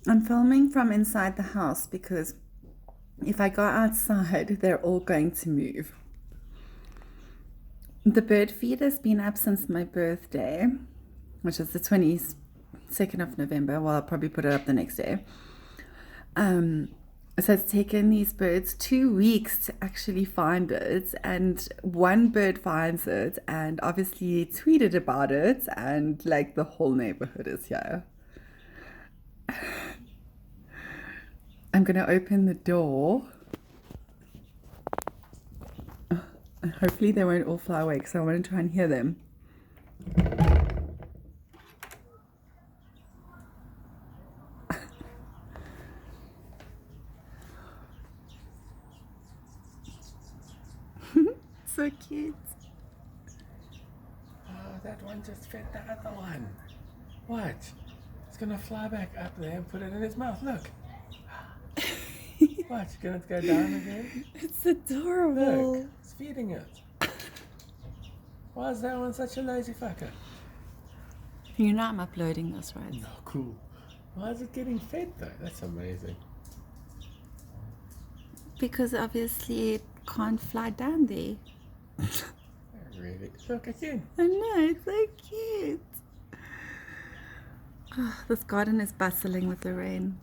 I'm filming from inside the house because if I go outside, they're all going to move. The bird feed has been up since my birthday, which is the 22nd of November. Well, I'll probably put it up the next day. So it's taken these birds 2 weeks to actually find it, and one bird finds it and obviously tweeted about it, and like the whole neighborhood is here. I'm gonna open the door. And hopefully they won't all fly away because I want to try and hear them. So cute. Oh, that one just fed the other one. Watch. It's gonna fly back up there and put it in its mouth. Look. Watch, gonna go down again. It's adorable. Look, it's feeding it. Why is that one such a lazy fucker? You know I'm uploading this, right? No, cool. Why is it getting fed though? That's amazing. Because obviously it can't fly down there. Really? Look again. I know, it's so cute. Oh, this garden is bustling with the rain.